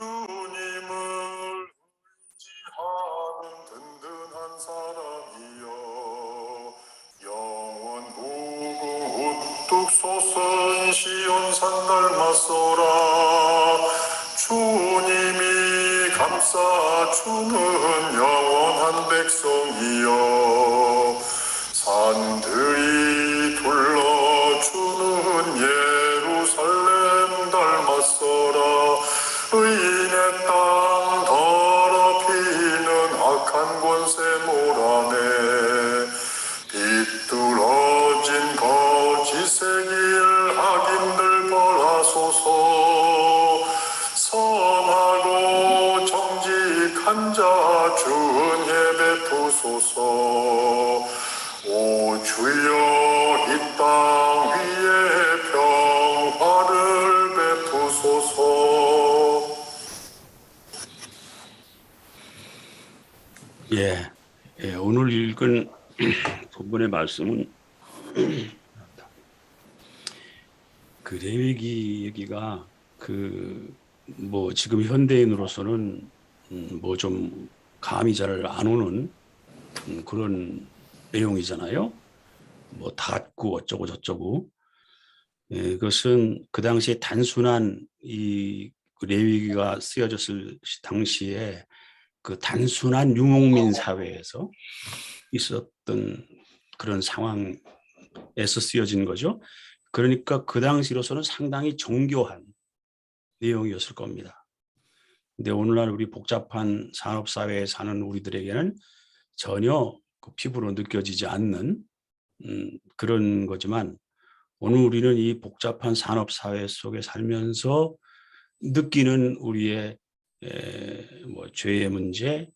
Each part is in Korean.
주님을 의지하는 든든한 사람이여 영원 보고 우뚝 솟은 시온산 닮았소라. 주님이 감싸주는 영원한 백성이여 산들이 둘러주는 예루살렘 닮았소라. 의인의 땅 더럽히는 악한 권세 몰아내 비뚤어진 거짓의 길 악인들 벌하소서. 선하고 정직한 자 주은혜 베푸소서. 오 주여 이 땅 위에 평화를 베푸소서. 오늘 읽은 본문의 말씀은 그 레위기 얘기가 지금 현대인으로서는 좀 감이 잘 안 오는 그런 내용이잖아요. 닫고 어쩌고 저쩌고. 그것은 그 당시에 단순한 이 레위기가 쓰여졌을 당시에 그 단순한 유목민 사회에서 있었던 그런 상황에서 쓰여진 거죠. 그러니까 그 당시로서는 상당히 정교한 내용이었을 겁니다. 근데 오늘날 우리 복잡한 산업사회에 사는 우리들에게는 전혀 그 피부로 느껴지지 않는 그런 거지만 오늘 우리는 이 복잡한 산업사회 속에 살면서 느끼는 우리의 죄의 문제,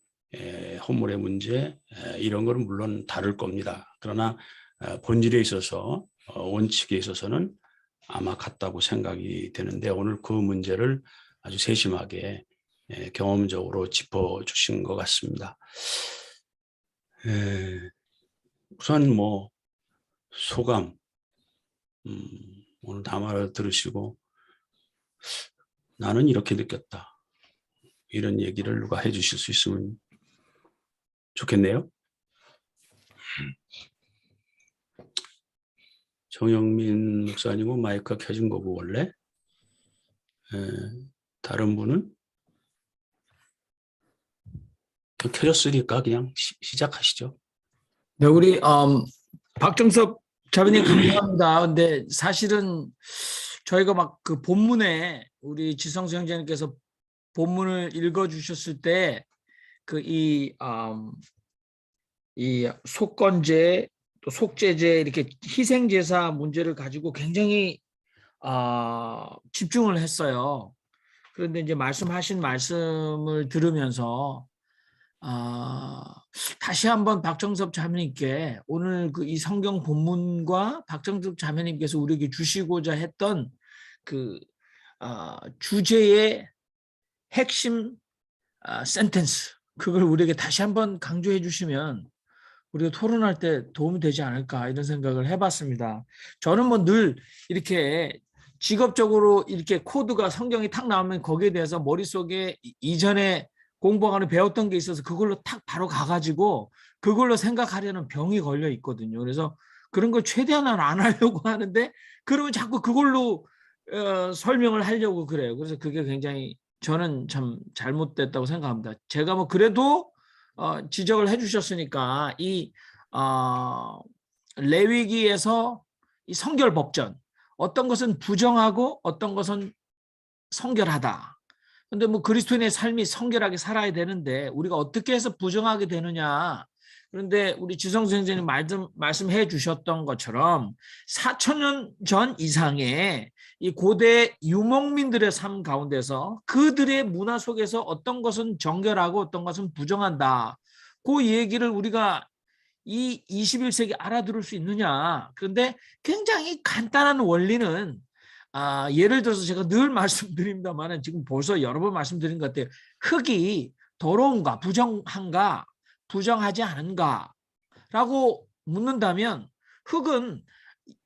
허물의 문제 이런 거는 물론 다를 겁니다. 그러나 본질에 있어서 원칙에 있어서는 아마 같다고 생각이 되는데 오늘 그 문제를 아주 세심하게 경험적으로 짚어주신 것 같습니다. 우선 소감 오늘 담화를 들으시고 나는 이렇게 느꼈다. 이런 얘기를 누가 해주실 수 있으면 좋겠네요. 정영민 목사님은 마이크가 켜진 거고 원래 다른 분은 켜졌으니까 그냥 시작하시죠. 네, 우리 박정섭 자매님 감사합니다. 근데 사실은 저희가 막 그 본문에 우리 지성수 형제님께서 본문을 읽어주셨을 때 이 속건제 또 속죄제 이렇게 희생제사 문제를 가지고 굉장히 집중을 했어요. 그런데 이제 말씀하신 말씀을 들으면서 다시 한번 박정섭 자매님께 오늘 이 성경 본문과 박정섭 자매님께서 우리에게 주시고자 했던 주제의 핵심 센텐스 그걸 우리에게 다시 한번 강조해 주시면 우리가 토론할 때 도움이 되지 않을까 이런 생각을 해봤습니다. 저는 늘 이렇게 직업적으로 이렇게 코드가 성경이 탁 나오면 거기에 대해서 머릿속에 이전에 공부하거나 배웠던 게 있어서 그걸로 탁 바로 가가지고 그걸로 생각하려는 병이 걸려 있거든요. 그래서 그런 걸 최대한 안 하려고 하는데 그러면 자꾸 그걸로 설명을 하려고 그래요. 그래서 그게 굉장히 저는 참 잘못됐다고 생각합니다. 제가 그래도 지적을 해주셨으니까 이 레위기에서 이 성결법전 어떤 것은 부정하고 어떤 것은 성결하다. 근데 그리스도인의 삶이 성결하게 살아야 되는데 우리가 어떻게 해서 부정하게 되느냐. 그런데 우리 지성수 선생님 말씀해 주셨던 것처럼 4,000년 전 이상의 이 고대 유목민들의 삶 가운데서 그들의 문화 속에서 어떤 것은 정결하고 어떤 것은 부정한다. 그 얘기를 우리가 이 21세기 알아들을 수 있느냐. 그런데 굉장히 간단한 원리는 예를 들어서 제가 늘 말씀드립니다만 지금 벌써 여러 번 말씀드린 것 같아요. 흙이 더러운가 부정한가 부정하지 않은가 라고 묻는다면 흙은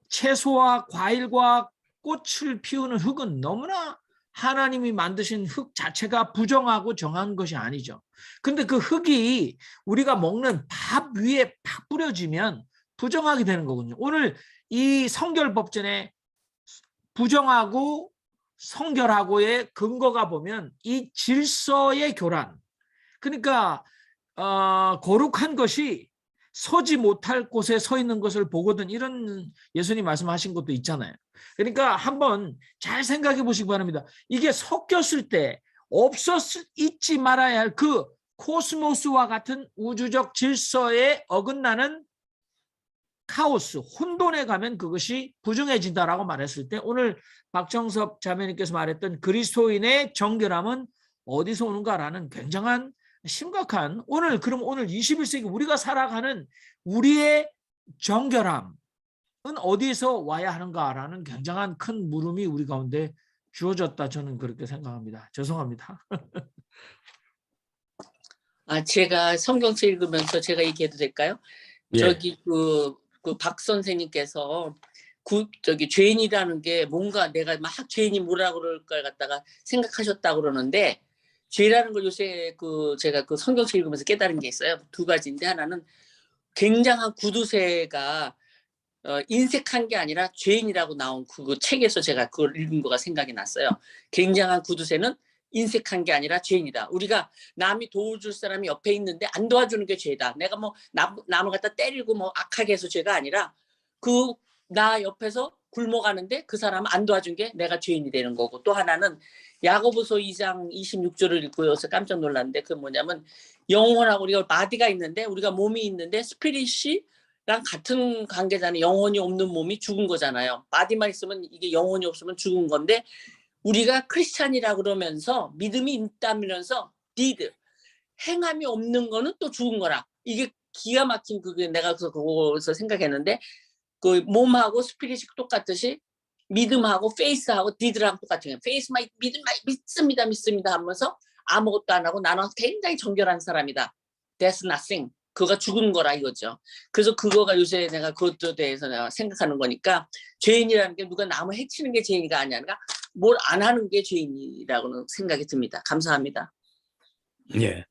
채소와 과일과 꽃을 피우는 흙은 너무나 하나님이 만드신 흙 자체가 부정하고 정한 것이 아니죠. 근데 그 흙이 우리가 먹는 밥 위에 팍 뿌려지면 부정하게 되는 거거든요. 오늘 이 성결법전에 부정하고 성결하고의 근거가 보면 이 질서의 교란. 그러니까 거룩한 것이 서지 못할 곳에 서 있는 것을 보거든, 이런 예수님 말씀하신 것도 있잖아요. 그러니까 한번 잘 생각해 보시기 바랍니다. 이게 섞였을 때 잊지 말아야 할 그 코스모스와 같은 우주적 질서에 어긋나는 카오스, 혼돈에 가면 그것이 부정해진다라고 말했을 때, 오늘 박정섭 자매님께서 말했던 그리스도인의 정결함은 어디서 오는가라는 굉장한 심각한, 그럼 오늘 21세기 우리가 살아가는 우리의 정결함은 어디서 와야 하는가라는 굉장한 큰 물음이 우리 가운데 주어졌다, 저는 그렇게 생각합니다. 죄송합니다. 제가 성경책 읽으면서 제가 얘기해도 될까요? 예. 저기 그 박 선생님께서 죄인이라는 게 뭔가 내가 막 죄인이 뭐라 그럴 걸 갖다가 생각하셨다고 그러는데, 죄라는 걸 요새 제가 성경책 읽으면서 깨달은 게 있어요. 두 가지인데, 하나는 굉장한 구두쇠가 인색한 게 아니라 죄인이라고 나온 그 책에서 제가 그걸 읽은 거가 생각이 났어요. 굉장한 구두쇠는 인색한 게 아니라 죄인이다. 우리가 남이 도와줄 사람이 옆에 있는데 안 도와주는 게 죄다. 내가 뭐 남을 갖다 때리고 뭐 악하게 해서 죄가 아니라 나 옆에서 굶어가는데 그 사람 안 도와준 게 내가 죄인이 되는 거고, 또 하나는 야고보서 2장 26절을 읽고 여기서 깜짝 놀랐는데, 그 뭐냐면 영혼하고 우리가 바디가 있는데, 우리가 몸이 있는데 스피릿이랑 같은 관계잖아요. 영혼이 없는 몸이 죽은 거잖아요. 바디만 있으면 이게 영혼이 없으면 죽은 건데, 우리가 크리스찬이라 그러면서 믿음이 있다면서 디드 행함이 없는 거는 또 죽은 거라. 이게 기가 막힌 그게 내가 그거서 생각했는데, 그 몸하고 스피릿이 똑같듯이 믿음하고 페이스하고 디드랑 똑같은 거예요. 페이스 믿음 믿습니다 하면서 아무것도 안 하고 나는 굉장히 정결한 사람이다. That's nothing. 그거가 죽은 거라 이거죠. 그래서 그거가 요새 내가 그것에 대해서 내가 생각하는 거니까, 죄인이라는 게 누가 남을 해치는 게 죄인이가 아니라 뭘 안 하는 게 죄인이라고는 생각이 듭니다. 감사합니다. 예.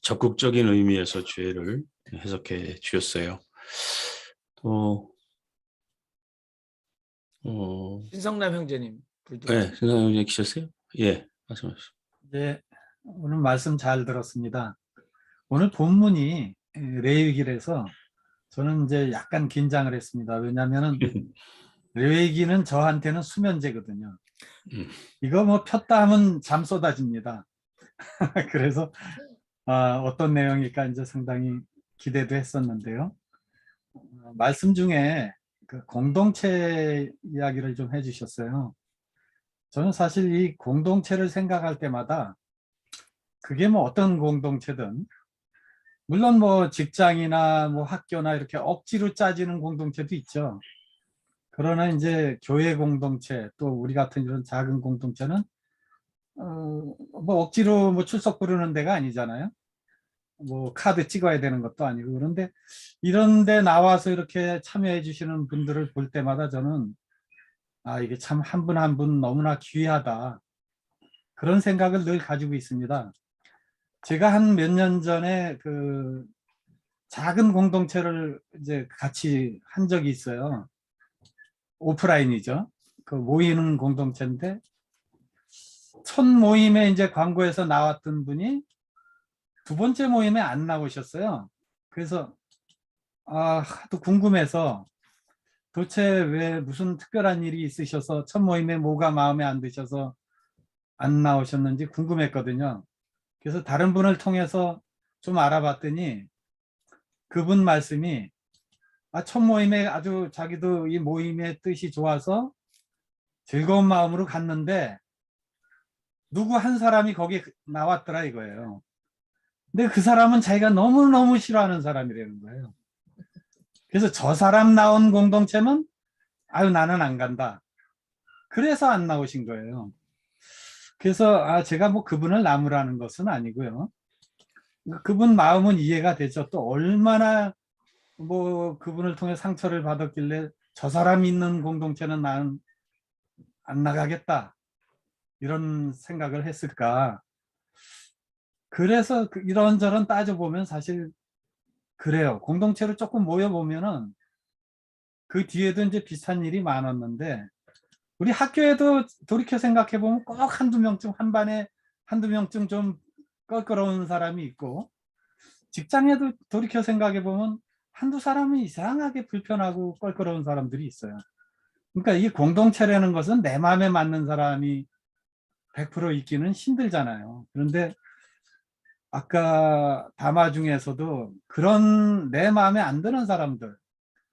적극적인 의미에서 죄를 해석해 주셨어요. 또 신성남 형제님. 네, 생각해 주셨어요? 예, 말씀하세요. 네, 오늘 말씀 잘 들었습니다. 오늘 본문이 레위기라서 저는 이제 약간 긴장을 했습니다. 왜냐하면은 레위기는 저한테는 수면제거든요. 이거 뭐 폈다 하면 잠 쏟아집니다. 그래서 어떤 내용일까 이제 상당히 기대도 했었는데요. 말씀 중에 그 공동체 이야기를 좀 해주셨어요. 저는 사실 이 공동체를 생각할 때마다 그게 뭐 어떤 공동체든, 물론 뭐 직장이나 뭐 학교나 이렇게 억지로 짜지는 공동체도 있죠. 그러나 이제 교회 공동체, 또 우리 같은 이런 작은 공동체는 뭐 억지로 뭐 출석 부르는 데가 아니잖아요. 뭐 카드 찍어야 되는 것도 아니고. 그런데 이런 데 나와서 이렇게 참여해 주시는 분들을 볼 때마다 저는 이게 참 한 분 한 분 너무나 귀하다, 그런 생각을 늘 가지고 있습니다. 제가 한 몇 년 전에 그 작은 공동체를 이제 같이 한 적이 있어요. 오프라인이죠. 그 모이는 공동체인데, 첫 모임에 이제 광고에서 나왔던 분이 두 번째 모임에 안 나오셨어요. 그래서 하도 궁금해서 도대체 왜 무슨 특별한 일이 있으셔서 첫 모임에 뭐가 마음에 안 드셔서 안 나오셨는지 궁금했거든요. 그래서 다른 분을 통해서 좀 알아봤더니 그분 말씀이 첫 모임에 아주 자기도 이 모임의 뜻이 좋아서 즐거운 마음으로 갔는데 누구 한 사람이 거기 나왔더라 이거예요. 근데 그 사람은 자기가 너무너무 싫어하는 사람이라는 거예요. 그래서 저 사람 나온 공동체는 나는 안 간다. 그래서 안 나오신 거예요. 그래서 제가 뭐 그분을 나무라는 것은 아니고요. 그분 마음은 이해가 되죠. 또 얼마나 뭐 그분을 통해 상처를 받았길래 저 사람 있는 공동체는 나는 안 나가겠다. 이런 생각을 했을까? 그래서 이런저런 따져보면 사실 그래요. 공동체로 조금 모여보면은 그 뒤에도 이제 비슷한 일이 많았는데, 우리 학교에도 돌이켜 생각해보면 꼭 한두 명쯤, 한 반에 한두 명쯤 좀 껄끄러운 사람이 있고, 직장에도 돌이켜 생각해보면 한두 사람은 이상하게 불편하고 껄끄러운 사람들이 있어요. 그러니까 이 공동체라는 것은 내 마음에 맞는 사람이 100% 있기는 힘들잖아요. 그런데 아까 담화 중에서도 그런 내 마음에 안 드는 사람들,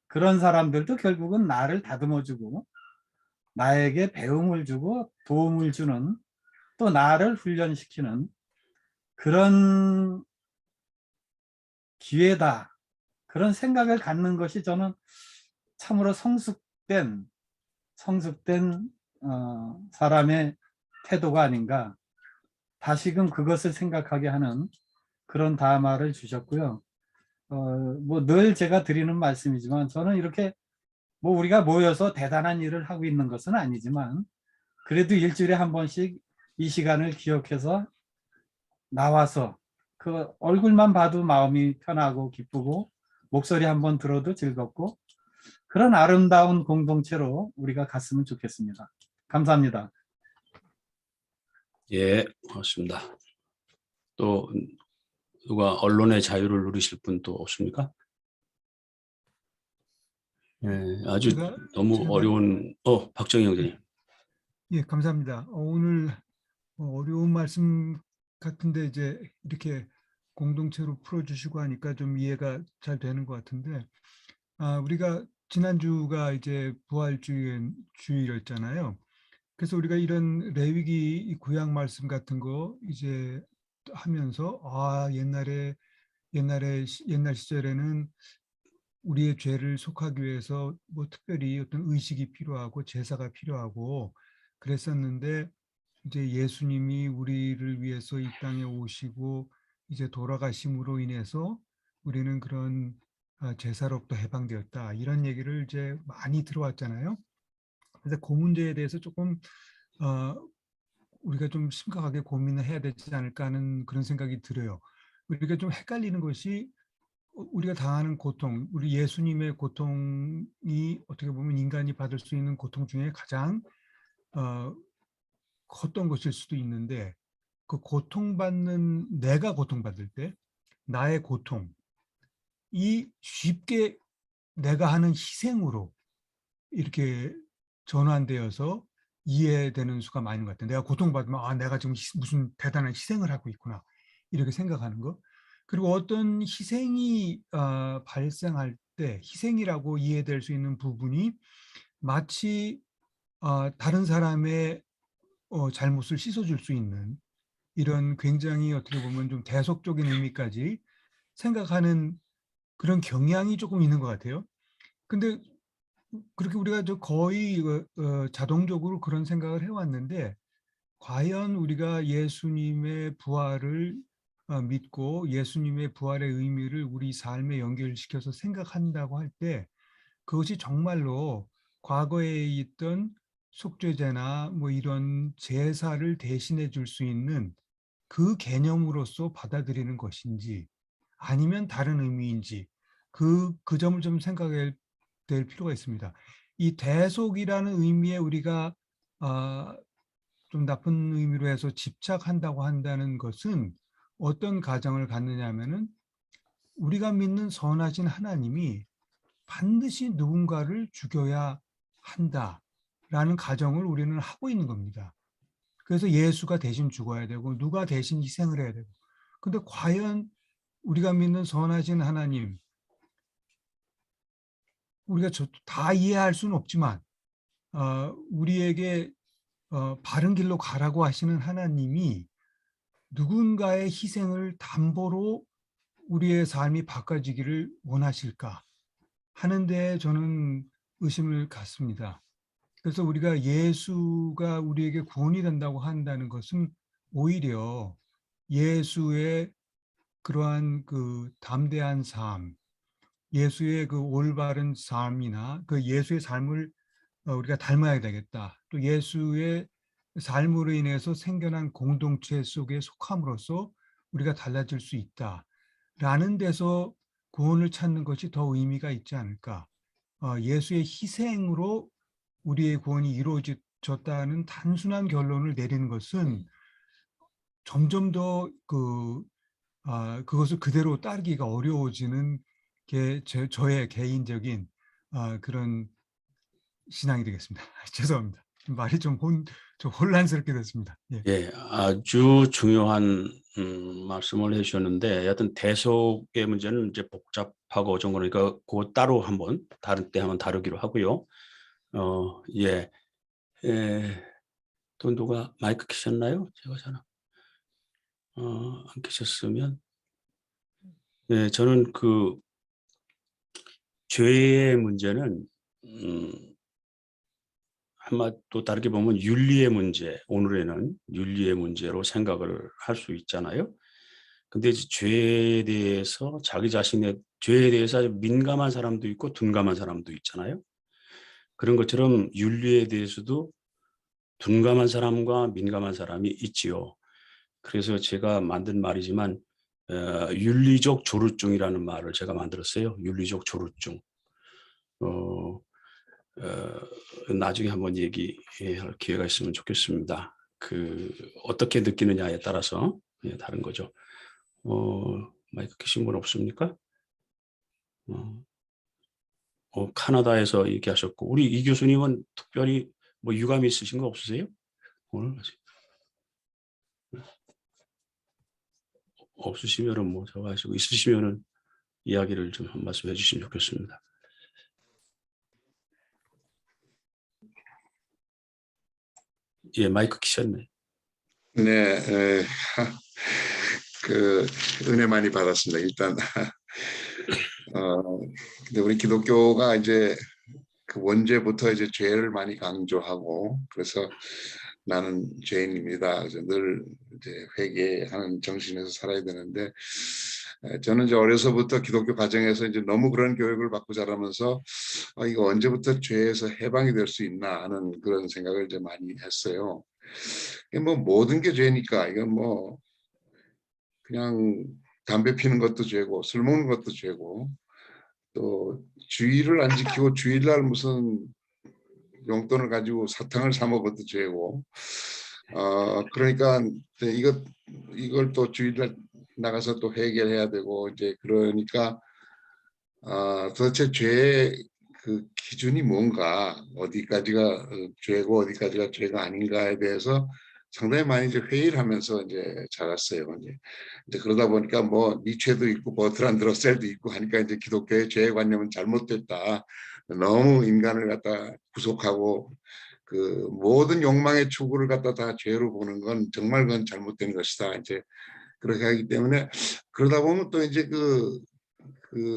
그런 사람들도 결국은 나를 다듬어주고 나에게 배움을 주고 도움을 주는, 또 나를 훈련시키는 그런 기회다. 그런 생각을 갖는 것이 저는 참으로 성숙된 사람의 태도가 아닌가. 다시금 그것을 생각하게 하는 그런 담화를 주셨고요. 뭐 늘 제가 드리는 말씀이지만, 저는 이렇게 뭐 우리가 모여서 대단한 일을 하고 있는 것은 아니지만, 그래도 일주일에 한 번씩 이 시간을 기억해서 나와서 그 얼굴만 봐도 마음이 편하고 기쁘고, 목소리 한번 들어도 즐겁고, 그런 아름다운 공동체로 우리가 갔으면 좋겠습니다. 감사합니다. 예, 고맙습니다. 또 누가 언론의 자유를 누리실 분 또 없습니까? 예, 아주 너무 어려운, 박정희 형제님. 예, 감사합니다. 오늘 어려운 말씀 같은데 이제 이렇게 공동체로 풀어주시고 하니까 좀 이해가 잘 되는 것 같은데, 우리가 지난주가 이제 부활주일이었잖아요. 그래서 우리가 이런 레위기 이 구약 말씀 같은 거 이제 하면서 옛날 시절에는 우리의 죄를 속하기 위해서 뭐 특별히 어떤 의식이 필요하고 제사가 필요하고 그랬었는데, 이제 예수님이 우리를 위해서 이 땅에 오시고 이제 돌아가심으로 인해서 우리는 그런 제사로부터 해방되었다, 이런 얘기를 이제 많이 들어왔잖아요. 그래서 그 문제에 대해서 조금 우리가 좀 심각하게 고민을 해야 되지 않을까 하는 그런 생각이 들어요. 우리가 좀 헷갈리는 것이, 우리가 당하는 고통, 우리 예수님의 고통이 어떻게 보면 인간이 받을 수 있는 고통 중에 가장 컸던 것일 수도 있는데, 그 내가 고통받을 때 나의 고통이 쉽게 내가 하는 희생으로 이렇게 전환되어서 이해되는 수가 많은 것 같아요. 내가 고통받으면 내가 지금 무슨 대단한 희생을 하고 있구나, 이렇게 생각하는 거. 그리고 어떤 희생이 발생할 때 희생이라고 이해될 수 있는 부분이 마치 다른 사람의 잘못을 씻어줄 수 있는, 이런 굉장히 어떻게 보면 좀 대속적인 의미까지 생각하는 그런 경향이 조금 있는 것 같아요. 근데 그렇게 우리가 거의 자동적으로 그런 생각을 해왔는데, 과연 우리가 예수님의 부활을 믿고 예수님의 부활의 의미를 우리 삶에 연결시켜서 생각한다고 할 때, 그것이 정말로 과거에 있던 속죄제나 뭐 이런 제사를 대신해 줄 수 있는 그 개념으로서 받아들이는 것인지, 아니면 다른 의미인지, 그 점을 좀 생각해 될 필요가 있습니다. 이 대속이라는 의미에 우리가 좀 나쁜 의미로 해서 집착한다고 한다는 것은 어떤 가정을 갖느냐 하면은, 우리가 믿는 선하신 하나님이 반드시 누군가를 죽여야 한다라는 가정을 우리는 하고 있는 겁니다. 그래서 예수가 대신 죽어야 되고 누가 대신 희생을 해야 되고. 근데 과연 우리가 믿는 선하신 하나님, 우리가 다 이해할 수는 없지만 우리에게 바른 길로 가라고 하시는 하나님이 누군가의 희생을 담보로 우리의 삶이 바꿔지기를 원하실까 하는데 저는 의심을 갖습니다. 그래서 우리가 예수가 우리에게 구원이 된다고 한다는 것은 오히려 예수의 그러한 그 담대한 삶, 예수의 그 올바른 삶이나 그 예수의 삶을 우리가 닮아야 되겠다. 또 예수의 삶으로 인해서 생겨난 공동체 속에 속함으로써 우리가 달라질 수 있다라는 데서 구원을 찾는 것이 더 의미가 있지 않을까. 예수의 희생으로 우리의 구원이 이루어졌다는 단순한 결론을 내리는 것은 점점 더 그것을 그대로 따르기가 어려워지는 게 저의 개인적인 그런 신앙이 되겠습니다. 죄송합니다. 말이 좀 혼란스럽게 됐습니다. 예. 예, 아주 중요한 말씀을 해주셨는데, 여하튼 대속의 문제는 이제 복잡하고 어떤 거니까 그거 따로 한번 다른 때 한번 다루기로 하고요. 예, 또 누가 마이크 켜셨나요? 제가 전화 안 켜셨으면, 예, 저는 그 죄의 문제는 한마디 또 다르게 보면 윤리의 문제, 오늘에는 윤리의 문제로 생각을 할 수 있잖아요. 근데 이제 죄에 대해서 자기 자신의 죄에 대해서 아주 민감한 사람도 있고 둔감한 사람도 있잖아요. 그런 것처럼 윤리에 대해서도 둔감한 사람과 민감한 사람이 있지요. 그래서 제가 만든 말이지만 윤리적 조루증이라는 말을 제가 만들었어요. 윤리적 조루증. 나중에 한번 얘기할 기회가 있으면 좋겠습니다. 어떻게 느끼느냐에 따라서 다른 거죠. 마이크 켜신 분 없습니까? 카나다에서 얘기하셨고, 우리 이 교수님은 특별히 뭐 유감이 있으신 거 없으세요? 오늘 없으시면은 뭐 저거 하시고, 있으시면은 이야기를 좀 한 말씀 해주시면 좋겠습니다. 예, 마이크 켜셨네. 네, 은혜 많이 받았습니다. 일단, 근데 우리 기독교가 이제 그 원죄부터 이제 죄를 많이 강조하고, 그래서 나는 죄인입니다. 그래서 늘 이제 회개하는 정신에서 살아야 되는데, 저는 이제 어려서부터 기독교 가정에서 이제 너무 그런 교육을 받고 자라면서 이거 언제부터 죄에서 해방이 될 수 있나 하는 그런 생각을 이제 많이 했어요. 뭐 모든 게 죄니까 이건 뭐 그냥 담배 피는 것도 죄고 술 먹는 것도 죄고 또 주의를 안 지키고 주일날 무슨 용돈을 가지고 사탕을 사 먹어도 죄고 그러니까 이걸 또 주일날 나가서 또 해결해야 되고 이제 그러니까 도대체 죄의 그 기준이 뭔가 어디까지가 죄고 어디까지가 죄가 아닌가에 대해서 상당히 많이 이제 회의를 하면서 이제 자랐어요. 이제 그러다 보니까 뭐 니체도 있고 버트란드 러셀도 있고 하니까 이제 기독교의 죄의 관념은 잘못됐다. 너무 인간을 갖다 구속하고 그 모든 욕망의 추구를 갖다 다 죄로 보는 건 정말 그건 잘못된 것이다. 이제 그렇게 하기 때문에 그러다 보면 또 이제 그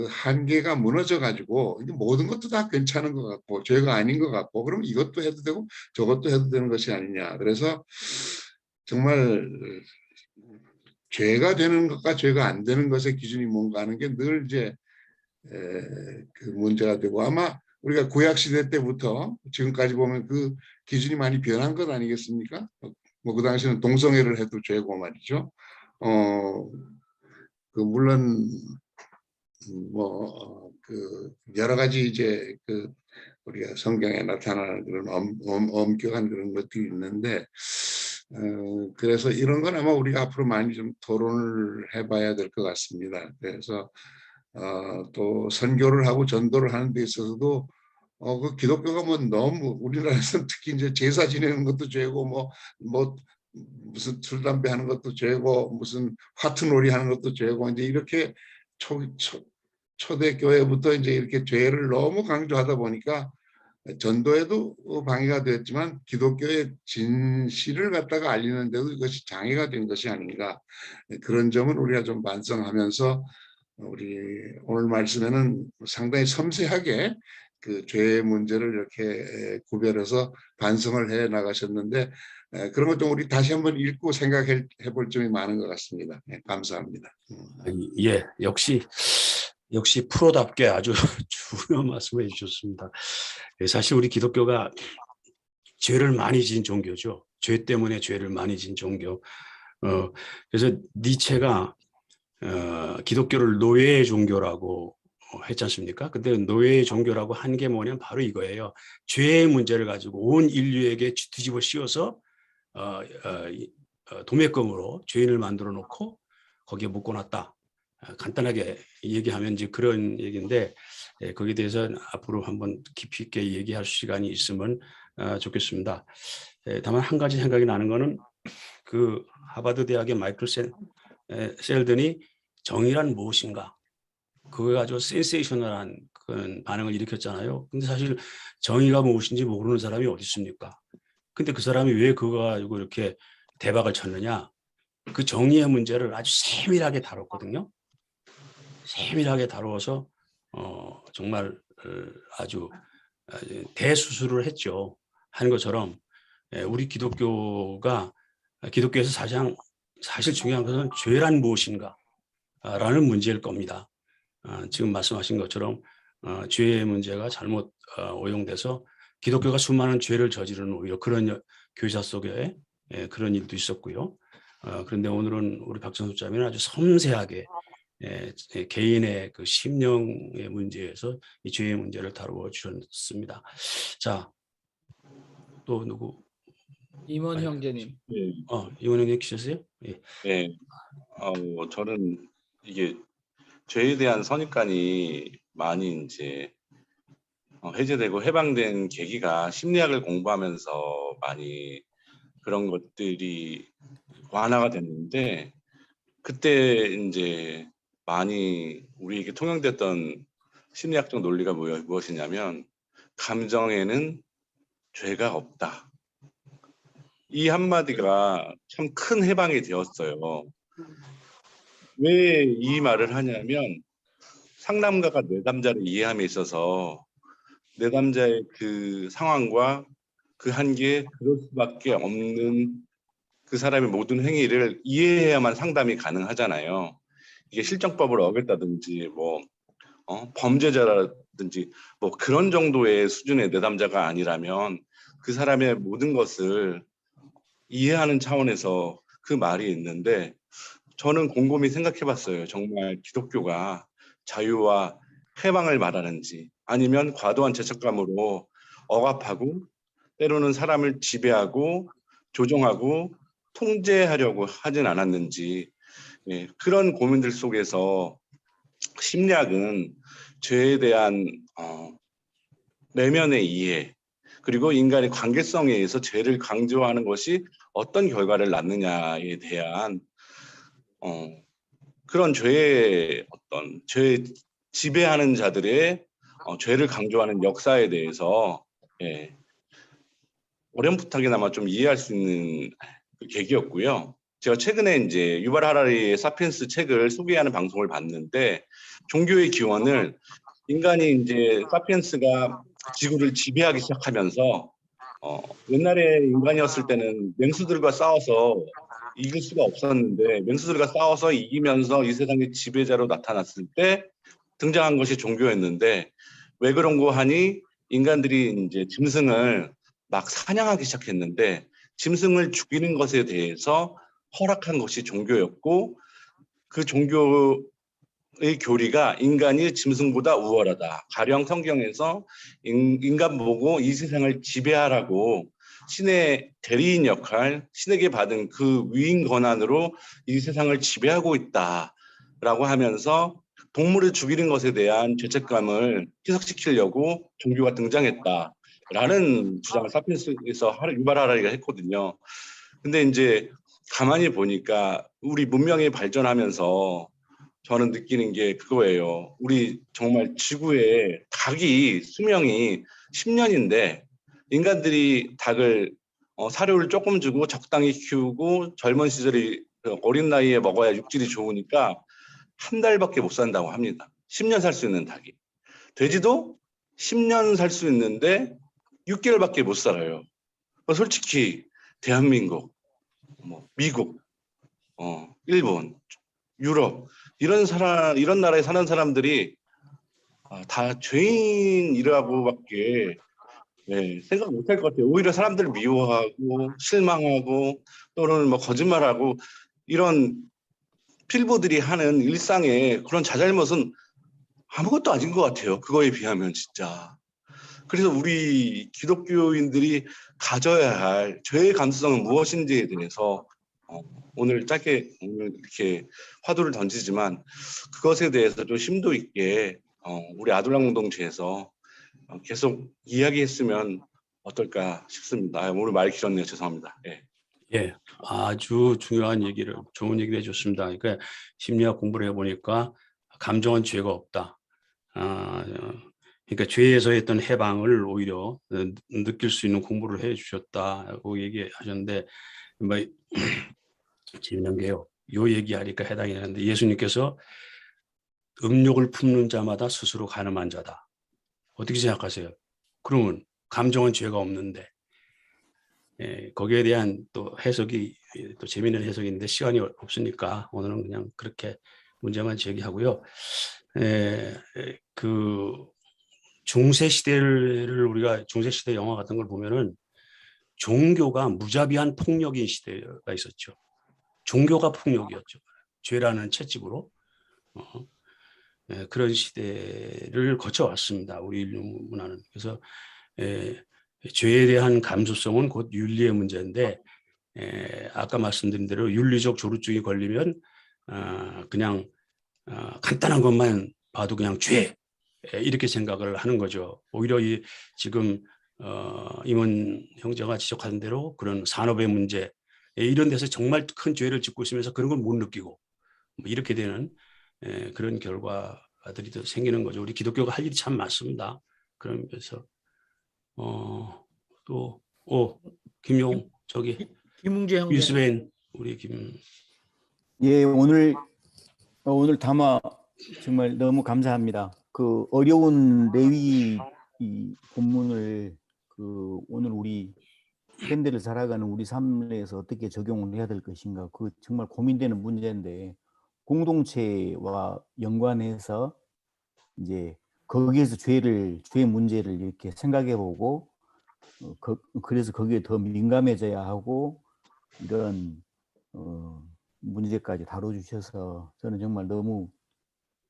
한계가 무너져 가지고 모든 것도 다 괜찮은 것 같고 죄가 아닌 것 같고 그럼 이것도 해도 되고 저것도 해도 되는 것이 아니냐. 그래서 정말 죄가 되는 것과 죄가 안 되는 것의 기준이 뭔가 하는 게 늘 이제 그 문제가 되고 아마 우리가 구약 시대 때부터 지금까지 보면 그 기준이 많이 변한 것 아니겠습니까? 뭐 그 당시에는 동성애를 해도 죄고 말이죠. 물론 그 여러 가지 이제 그 우리가 성경에 나타나는 그런 엄격한 그런 것들이 있는데 그래서 이런 건 아마 우리가 앞으로 많이 좀 토론을 해봐야 될 것 같습니다. 그래서 또 선교를 하고 전도를 하는 데 있어서도 그 기독교가 뭐 너무 우리나라에서는 특히 이제 제사 지내는 것도 죄고 뭐 무슨 술 담배 하는 것도 죄고 무슨 화투놀이 하는 것도 죄고 이제 이렇게 초대 교회부터 이제 이렇게 죄를 너무 강조하다 보니까 전도에도 방해가 되었지만 기독교의 진실을 갖다가 알리는데도 이것이 장애가 된 것이 아닌가 그런 점은 우리가 좀 반성하면서 우리 오늘 말씀에는 상당히 섬세하게 그 죄의 문제를 이렇게 구별해서 반성을 해 나가셨는데 그런 것 좀 우리 다시 한번 읽고 생각해 볼 점이 많은 것 같습니다. 네, 감사합니다. 예, 역시 프로답게 아주 중요한 말씀을 해주셨습니다. 사실 우리 기독교가 죄를 많이 지은 종교죠. 죄 때문에 죄를 많이 진 종교. 그래서 니체가 기독교를 노예의 종교라고 했지 않습니까? 근데 노예의 종교라고 한 게 뭐냐면 바로 이거예요. 죄의 문제를 가지고 온 인류에게 뒤집어 씌워서 도매금으로 죄인을 만들어 놓고 거기에 묶어놨다. 간단하게 얘기하면 이제 그런 얘기인데 거기에 대해서 앞으로 한번 깊이 있게 얘기할 시간이 있으면 좋겠습니다. 다만 한 가지 생각이 나는 거는 그 하버드 대학의 마이클 셀든이 정의란 무엇인가 그거 아주 센세이셔널한 그런 반응을 일으켰잖아요. 근데 사실 정의가 무엇인지 모르는 사람이 어디 있습니까? 근데 그 사람이 왜 그거 가지고 이렇게 대박을 쳤느냐? 그 정의의 문제를 아주 세밀하게 다뤘거든요. 세밀하게 다루어서 정말 아주 대수술을 했죠. 하는 것처럼 우리 기독교에서 사실 중요한 것은 죄란 무엇인가 라는 문제일 겁니다. 지금 말씀하신 것처럼 죄의 문제가 잘못 오용돼서 기독교가 수많은 죄를 저지르는 오히려 그런 교사 속에 그런 일도 있었고요. 그런데 오늘은 우리 박정수 자매는 아주 섬세하게 개인의 그 심령의 문제에서 이 죄의 문제를 다루어 주셨습니다. 자, 또 누구? 임원 형제님. 네, 이원 형님 계셨어요? 예. 네. 저는 이게 죄에 대한 선입관이 많이 이제 해제되고 해방된 계기가 심리학을 공부하면서 많이 그런 것들이 완화가 됐는데 그때 이제 많이 우리에게 통용됐던 심리학적 논리가 무엇이냐면 감정에는 죄가 없다. 이 한마디가 참 큰 해방이 되었어요. 왜 이 말을 하냐면 상담가가 내담자를 이해함에 있어서 내담자의 그 상황과 그 한계에 그럴 수밖에 없는 그 사람의 모든 행위를 이해해야만 상담이 가능하잖아요. 이게 실정법을 어겼다든지 뭐 범죄자라든지 뭐 그런 정도의 수준의 내담자가 아니라면 그 사람의 모든 것을 이해하는 차원에서 그 말이 있는데 저는 곰곰이 생각해봤어요. 정말 기독교가 자유와 해방을 말하는지 아니면 과도한 죄책감으로 억압하고 때로는 사람을 지배하고 조종하고 통제하려고 하진 않았는지 그런 고민들 속에서 심리학은 죄에 대한 내면의 이해 그리고 인간의 관계성에 의해서 죄를 강조하는 것이 어떤 결과를 낳느냐에 대한 그런 죄의 죄 지배하는 자들의 죄를 강조하는 역사에 대해서 어렴풋하게나마 좀 이해할 수 있는 그 계기였고요. 제가 최근에 이제 유발 하라리의 사피엔스 책을 소개하는 방송을 봤는데 종교의 기원을 인간이 이제 사피엔스가 지구를 지배하기 시작하면서 옛날에 인간이었을 때는 맹수들과 싸워서 이길 수가 없었는데 맹수들과 싸워서 이기면서 이 세상의 지배자로 나타났을 때 등장한 것이 종교였는데 왜 그런고 하니 인간들이 이제 짐승을 막 사냥하기 시작했는데 짐승을 죽이는 것에 대해서 허락한 것이 종교였고 그 종교의 교리가 인간이 짐승보다 우월하다. 가령 성경에서 인간 보고 이 세상을 지배하라고 신의 대리인 역할, 신에게 받은 그 위임 권한으로 이 세상을 지배하고 있다라고 하면서 동물을 죽이는 것에 대한 죄책감을 희석시키려고 종교가 등장했다라는 주장을 사피엔스에서 유발 하라리가 했거든요. 근데 이제 가만히 보니까 우리 문명이 발전하면서 저는 느끼는 게 그거예요. 우리 정말 지구에 닭이 수명이 10년인데 인간들이 닭을 사료를 조금 주고 적당히 키우고 젊은 시절에 어린 나이에 먹어야 육질이 좋으니까 한 달밖에 못 산다고 합니다. 10년 살 수 있는 닭이. 돼지도 10년 살 수 있는데 6개월밖에 못 살아요. 솔직히 대한민국, 미국, 일본, 유럽 이런 나라에 사는 사람들이 다 죄인이라고밖에 네, 생각 못 할 것 같아요. 오히려 사람들을 미워하고 실망하고 또는 뭐 거짓말하고 이런 필부들이 하는 일상의 그런 자잘못은 아무것도 아닌 것 같아요. 그거에 비하면 진짜. 그래서 우리 기독교인들이 가져야 할 죄의 감수성은 무엇인지에 대해서 오늘 짧게 오늘 이렇게 화두를 던지지만 그것에 대해서 좀 심도 있게 우리 아둘람 공동체에서 계속 이야기했으면 어떨까 싶습니다. 오늘 말 길었네요. 죄송합니다. 예. 예, 아주 중요한 얘기를, 좋은 얘기를 해줬습니다. 그러니까 심리학 공부를 해보니까 감정은 죄가 없다. 그러니까 죄에서 했던 해방을 오히려 느낄 수 있는 공부를 해주셨다고 얘기하셨는데, 뭐 재밌는 게요. 요 얘기하니까 해당이 되는데 예수님께서 음욕을 품는 자마다 스스로 가늠한 자다. 어떻게 생각하세요? 그러면 감정은 죄가 없는데. 예, 거기에 대한 또 해석이 또 재미있는 해석인데 시간이 없으니까 오늘은 그냥 그렇게 문제만 제기하고요. 그 중세 시대를 우리가 중세 시대 영화 같은 걸 보면은 종교가 무자비한 폭력인 시대가 있었죠. 종교가 폭력이었죠. 죄라는 채찍으로 그런 시대를 거쳐왔습니다. 우리 인류 문화는. 그래서 죄에 대한 감수성은 곧 윤리의 문제인데 아까 말씀드린 대로 윤리적 조루증이 걸리면 그냥 간단한 것만 봐도 그냥 죄 이렇게 생각을 하는 거죠. 오히려 지금 임원 형제가 지적한 대로 그런 산업의 문제 이런 데서 정말 큰 죄를 짓고 있으면서 그런 걸 못 느끼고 뭐 이렇게 되는 그런 결과들이 더 생기는 거죠. 우리 기독교가 할 일이 참 많습니다. 그러면서 또 김용 저기 김웅재 형제. 위스벤 우리 김 예, 오늘 담화 정말 너무 감사합니다. 그 어려운 레위 이 본문을 오늘 우리 팬들을 살아가는 우리 삶에서 어떻게 적용을 해야 될 것인가, 그 정말 고민되는 문제인데 공동체와 연관해서 이제 거기에서 죄 문제를 이렇게 생각해보고 그래서 거기에 더 민감해져야 하고 이런 문제까지 다뤄주셔서 저는 정말 너무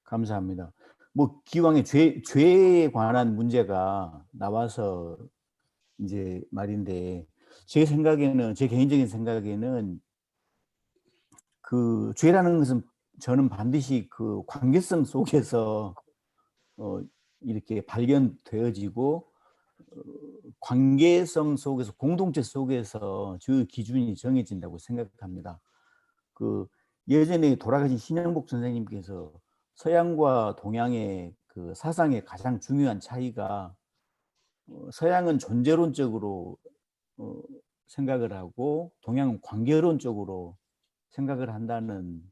감사합니다. 뭐 기왕에 죄에 관한 문제가 나와서 이제 말인데 제 개인적인 생각에는 그 죄라는 것은 저는 반드시 그 관계성 속에서 이렇게 발견되어지고 관계성 속에서 공동체 속에서 그 기준이 정해진다고 생각합니다. 그 예전에 돌아가신 신영복 선생님께서 서양과 동양의 그 사상의 가장 중요한 차이가 서양은 존재론적으로 생각을 하고 동양은 관계론적으로 생각을 한다는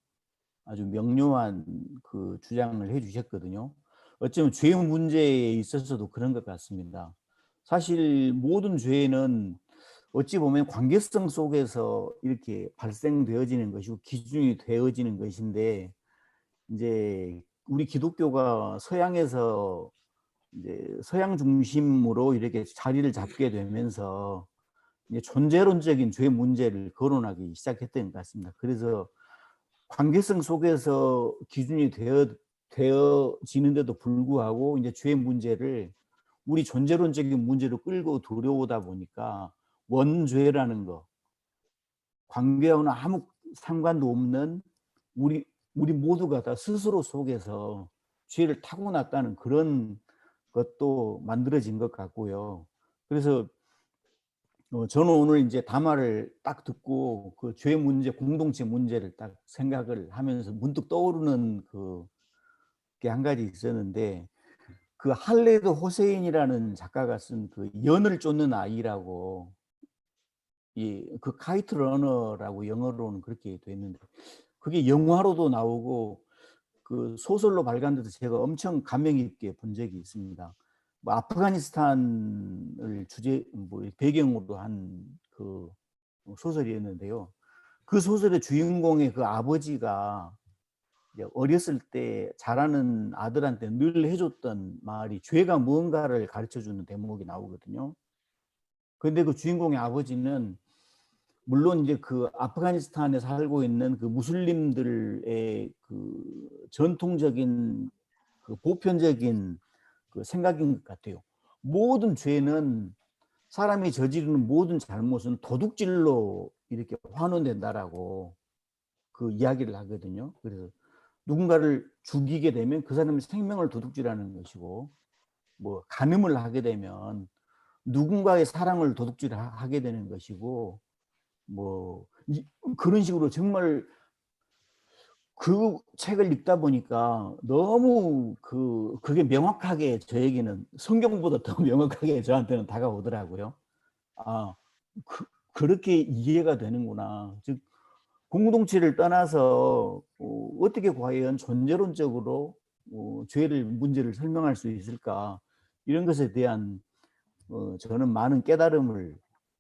아주 명료한 그 주장을 해주셨거든요. 어쩌면 죄 문제에 있어서도 그런 것 같습니다. 사실 모든 죄는 어찌 보면 관계성 속에서 이렇게 발생되어지는 것이고 기준이 되어지는 것인데, 이제 우리 기독교가 서양에서 이제 서양 중심으로 이렇게 자리를 잡게 되면서 이제 존재론적인 죄 문제를 거론하기 시작했던 것 같습니다. 그래서 관계성 속에서 기준이 되어지는데도 불구하고 이제 죄 문제를 우리 존재론적인 문제로 끌고 들여오다 보니까 원죄라는 거, 관계와는 아무 상관도 없는 우리 모두가 다 스스로 속에서 죄를 타고났다는 그런 것도 만들어진 것 같고요. 그래서 저는 오늘 이제 담화를 딱 듣고 그 죄 문제, 공동체 문제를 딱 생각을 하면서 문득 떠오르는 게 한 가지 있었는데, 그 할레드 호세인이라는 작가가 쓴 그 연을 쫓는 아이라고, 그 카이트 러너라고 영어로는 그렇게 돼 있는데 그게 영화로도 나오고 그 소설로 발간돼서 제가 엄청 감명 깊게 본 적이 있습니다. 뭐 아프가니스탄을 배경으로 한 그 소설이었는데요. 그 소설의 주인공의 그 아버지가 어렸을 때 자라는 아들한테 늘 해줬던 말이 죄가 뭔가를 가르쳐주는 대목이 나오거든요. 근데 그 주인공의 아버지는 물론 이제 그 아프가니스탄에 살고 있는 그 무슬림들의 그 전통적인 그 보편적인 그 생각인 것 같아요. 모든 죄는, 사람이 저지르는 모든 잘못은 도둑질로 이렇게 환원된다라고 그 이야기를 하거든요. 그래서 누군가를 죽이게 되면 그 사람의 생명을 도둑질하는 것이고, 뭐 간음을 하게 되면 누군가의 사랑을 도둑질하게 되는 것이고, 뭐 그런 식으로 정말 그 책을 읽다 보니까 너무 그게 명확하게 저에게는 성경보다 더 명확하게 저한테는 다가오더라고요. 아, 그렇게 이해가 되는구나. 즉 공동체를 떠나서 어떻게 과연 존재론적으로 문제를 설명할 수 있을까, 이런 것에 대한 저는 많은 깨달음을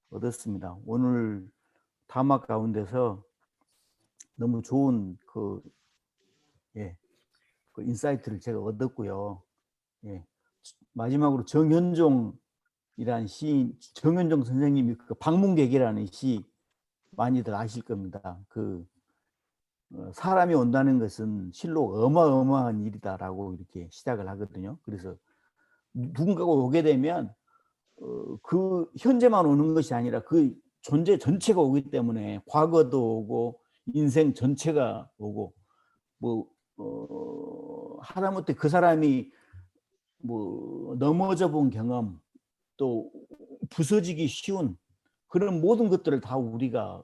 얻었습니다. 오늘 담화 가운데서 너무 좋은 그 인사이트를 제가 얻었고요. 예. 마지막으로 정현종이라는 시인, 정현종 선생님이 그 방문객이라는 시 많이들 아실 겁니다. 사람이 온다는 것은 실로 어마어마한 일이다라고 이렇게 시작을 하거든요. 그래서 누군가가 오게 되면 그 현재만 오는 것이 아니라 그 존재 전체가 오기 때문에 과거도 오고 인생 전체가 오고, 하다못해 그 사람이 넘어져 본 경험, 또 부서지기 쉬운 그런 모든 것들을 다 우리가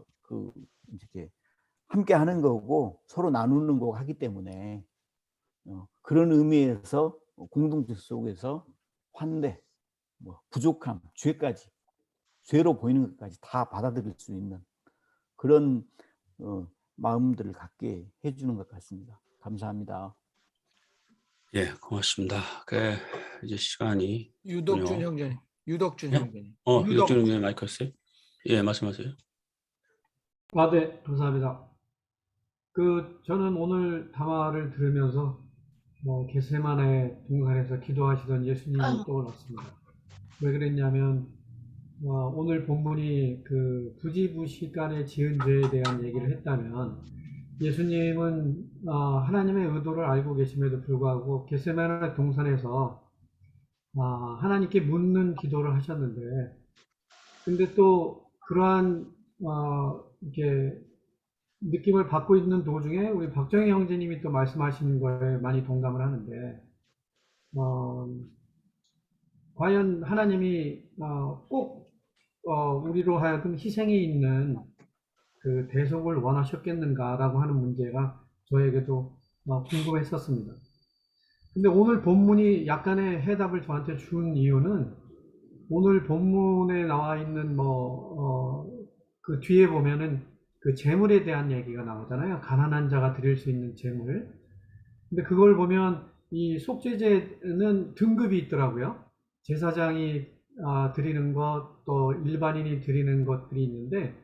이렇게 함께 하는 거고 서로 나누는 거고 하기 때문에, 그런 의미에서 공동체 속에서 환대, 부족함, 죄까지, 죄로 보이는 것까지 다 받아들일 수 있는 그런 마음들을 갖게 해주는 것 같습니다. 감사합니다. 예, 고맙습니다. 이제 시간이 유덕준 있군요. 형제님. 유덕준 예? 형제님. 유덕준 형님 마이크 하세요. 예, 말씀하세요. 네, 감사합니다. 저는 오늘 담화를 들으면서 겟세마네 동산에서 기도하시던 예수님이 떠올랐습니다. 왜 그랬냐면 오늘 본문이 그 부지부식간에 지은 죄에 대한 얘기를 했다면, 예수님은 하나님의 의도를 알고 계심에도 불구하고 겟세마네 동산에서 하나님께 묻는 기도를 하셨는데, 근데 또 그러한 이렇게 느낌을 받고 있는 도중에 우리 박정희 형제님이 또 말씀하시는 거에 많이 동감을 하는데, 과연 하나님이 꼭 우리로 하여금 희생이 있는 그 대속을 원하셨겠는가라고 하는 문제가 저에게도 궁금했었습니다. 근데 오늘 본문이 약간의 해답을 저한테 준 이유는, 오늘 본문에 나와 있는 그 뒤에 보면은 그 재물에 대한 얘기가 나오잖아요. 가난한 자가 드릴 수 있는 재물. 근데 그걸 보면 이 속죄제는 등급이 있더라고요. 제사장이 드리는 것, 또 일반인이 드리는 것들이 있는데,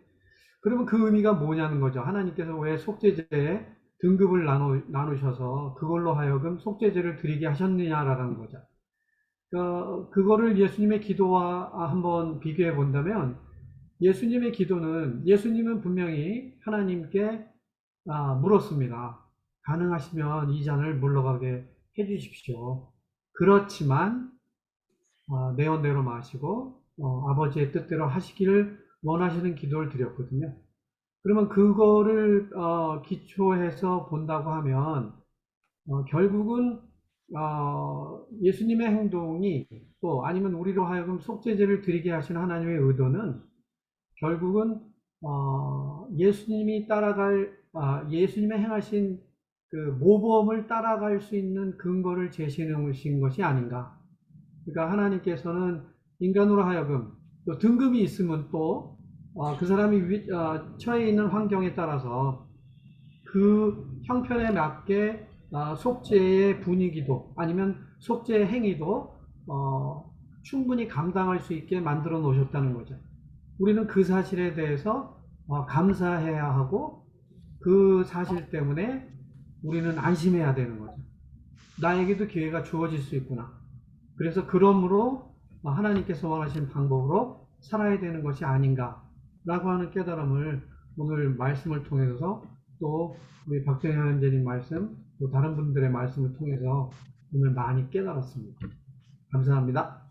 그러면 그 의미가 뭐냐는 거죠. 하나님께서 왜 속죄제에 등급을 나누셔서 그걸로 하여금 속죄제를 드리게 하셨느냐라는 거죠. 그거를 예수님의 기도와 한번 비교해 본다면, 예수님의 기도는, 예수님은 분명히 하나님께 물었습니다. 가능하시면 이 잔을 물러가게 해주십시오. 그렇지만 내 원대로 마시고 아버지의 뜻대로 하시기를 원하시는 기도를 드렸거든요. 그러면 그거를 기초해서 본다고 하면 결국은 예수님의 행동이, 또 아니면 우리로 하여금 속죄제를 드리게 하신 하나님의 의도는 결국은 예수님이 예수님의 행하신 그 모범을 따라갈 수 있는 근거를 제시해 놓으신 것이 아닌가. 그러니까 하나님께서는 인간으로 하여금, 또 등급이 있으면 또 그 사람이 처해 있는 환경에 따라서 그 형편에 맞게 속죄의 분위기도, 아니면 속죄의 행위도 충분히 감당할 수 있게 만들어 놓으셨다는 거죠. 우리는 그 사실에 대해서 감사해야 하고, 그 사실 때문에 우리는 안심해야 되는 거죠. 나에게도 기회가 주어질 수 있구나. 그래서 그러므로 하나님께서 원하신 방법으로 살아야 되는 것이 아닌가라고 하는 깨달음을 오늘 말씀을 통해서 또 우리 박정현 원장님 말씀 또 다른 분들의 말씀을 통해서 오늘 많이 깨달았습니다. 감사합니다.